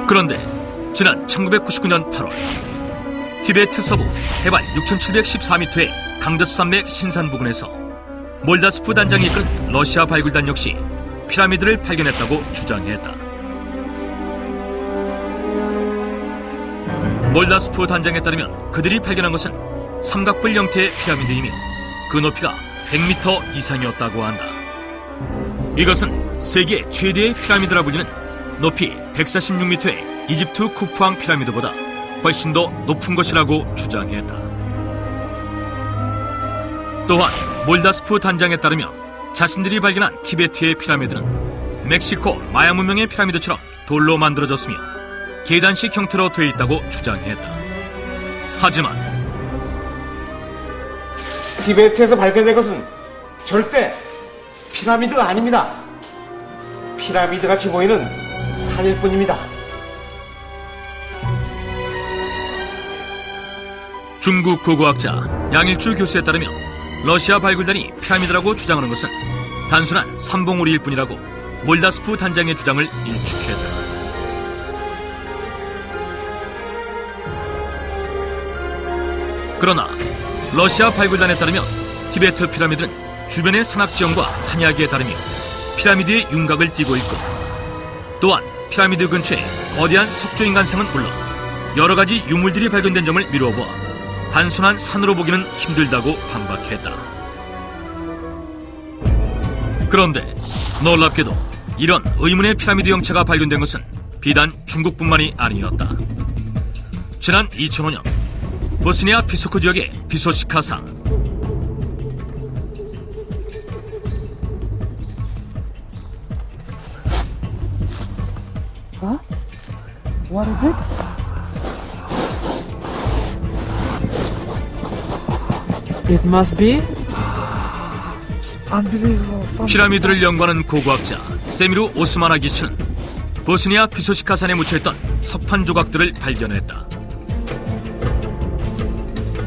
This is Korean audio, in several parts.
그런데 지난 1999년 8월 티베트 서부 해발 6714m의 강저스 산맥 신산 부근에서 몰다스프 단장이 이끈 러시아 발굴단 역시 피라미드를 발견했다고 주장했다. 몰다스프 단장에 따르면 그들이 발견한 것은 삼각뿔 형태의 피라미드이며 그 높이가 100m 이상이었다고 한다. 이것은 세계 최대의 피라미드라 불리는 높이 146m의 이집트 쿠프왕 피라미드보다 훨씬 더 높은 것이라고 주장했다. 또한 몰다스프 단장에 따르면 자신들이 발견한 티베트의 피라미드는 멕시코 마야 문명의 피라미드처럼 돌로 만들어졌으며 계단식 형태로 되어 있다고 주장했다. 하지만 티베트에서 발견된 것은 절대 피라미드가 아닙니다. 피라미드같이 보이는 산일 뿐입니다. 중국 고고학자 양일주 교수에 따르면 러시아 발굴단이 피라미드라고 주장하는 것은 단순한 삼봉우리일 뿐이라고 몰다스프 단장의 주장을 일축했다. 그러나 러시아 발굴단에 따르면 티베트 피라미드는 주변의 산악지형과 한약에 다르며 피라미드의 윤곽을 띠고 있고 또한 피라미드 근처에 거대한 석조인간상은 물론 여러 가지 유물들이 발견된 점을 미루어 보아 단순한 산으로 보기는 힘들다고 반박했다. 그런데 놀랍게도 이런 의문의 피라미드 형체가 발견된 것은 비단 중국뿐만이 아니었다. 지난 2005년 보스니아 피소크 지역의 비소시카산. Huh? What is it? It must be unbelievable. 피라미드를 연구하는 고고학자 세미루 오스마나기치는 보스니아 피소시카산에 묻혀있던 석판 조각들을 발견했다.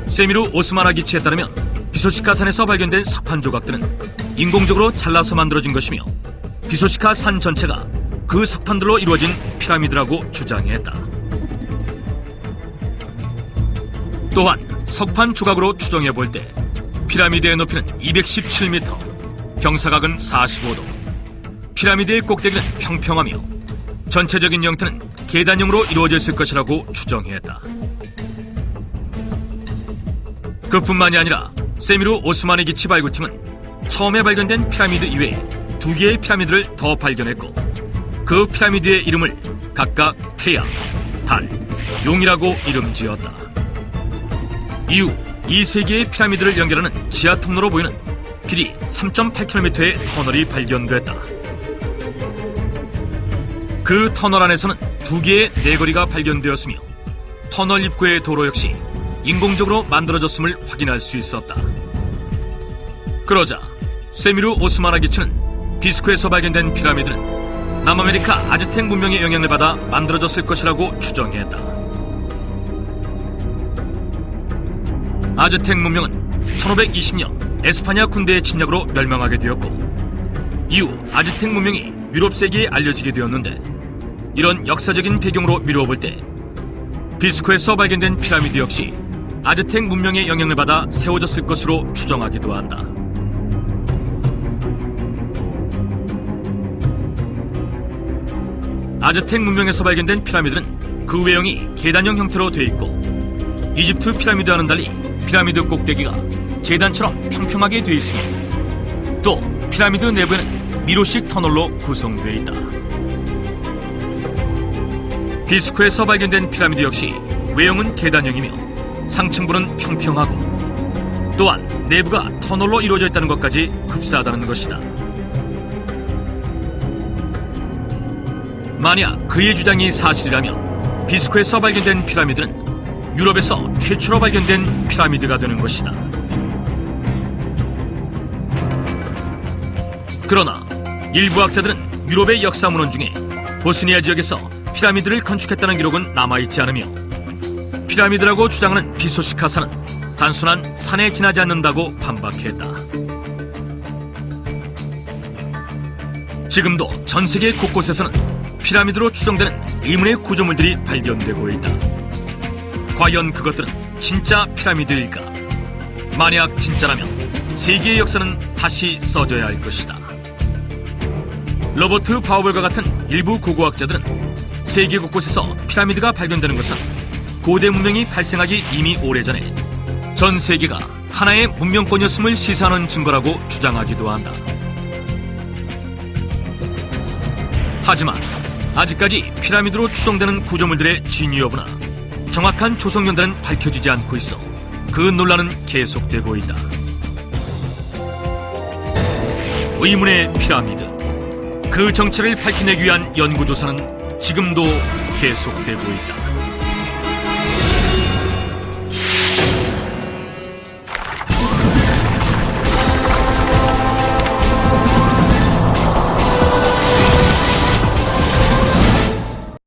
세미루 오스마나기치에 따르면 비소시카산에서 발견된 석판 조각들은 인공적으로 잘라서 만들어진 것이며 비소시카 산 전체가 그 석판들로 이루어진 피라미드라고 주장했다. 또한 석판 조각으로 추정해 볼 때 피라미드의 높이는 217m, 경사각은 45도, 피라미드의 꼭대기는 평평하며 전체적인 형태는 계단형으로 이루어졌을 것이라고 추정했다. 그뿐만이 아니라 세미루 오스마니기치 발굴팀은 처음에 발견된 피라미드 이외에 2개의 피라미드를 더 발견했고 그 피라미드의 이름을 각각 태양, 달, 용이라고 이름 지었다. 이후 이 세 개의 피라미드를 연결하는 지하 통로로 보이는 길이 3.8km의 터널이 발견됐다. 그 터널 안에서는 2개의 내거리가 발견되었으며 터널 입구의 도로 역시 인공적으로 만들어졌음을 확인할 수 있었다. 그러자 세미루 오스마나기치는 비스크에서 발견된 피라미드는 남아메리카 아즈텍 문명의 영향을 받아 만들어졌을 것이라고 추정했다. 아즈텍 문명은 1520년 에스파냐 군대의 침략으로 멸망하게 되었고 이후 아즈텍 문명이 유럽 세계에 알려지게 되었는데 이런 역사적인 배경으로 미루어 볼 때 비스크에서 발견된 피라미드 역시 아즈텍 문명의 영향을 받아 세워졌을 것으로 추정하기도 한다. 아즈텍 문명에서 발견된 피라미드는 그 외형이 계단형 형태로 되어 있고 이집트 피라미드와는 달리 피라미드 꼭대기가 재단처럼 평평하게 되어 있으며 또 피라미드 내부에는 미로식 터널로 구성되어 있다. 비스크에서 발견된 피라미드 역시 외형은 계단형이며 상층부는 평평하고 또한 내부가 터널로 이루어져 있다는 것까지 흡사하다는 것이다. 만약 그의 주장이 사실이라면 비스크에서 발견된 피라미드는 유럽에서 최초로 발견된 피라미드가 되는 것이다. 그러나 일부 학자들은 유럽의 역사 문헌 중에 보스니아 지역에서 피라미드를 건축했다는 기록은 남아있지 않으며 피라미드라고 주장하는 비소시카산은 단순한 산에 지나지 않는다고 반박했다. 지금도 전 세계 곳곳에서는 피라미드로 추정되는 의문의 구조물들이 발견되고 있다. 과연 그것들은 진짜 피라미드일까? 만약 진짜라면 세계의 역사는 다시 써져야 할 것이다. 로버트 파우벌과 같은 일부 고고학자들은 세계 곳곳에서 피라미드가 발견되는 것은 고대 문명이 발생하기 이미 오래전에 전 세계가 하나의 문명권이었음을 시사하는 증거라고 주장하기도 한다. 하지만 아직까지 피라미드로 추정되는 구조물들의 진위 여부나 정확한 조성 연대는 밝혀지지 않고 있어 그 논란은 계속되고 있다. 의문의 피라미드, 그 정체를 밝혀내기 위한 연구조사는 지금도 계속되고 있다.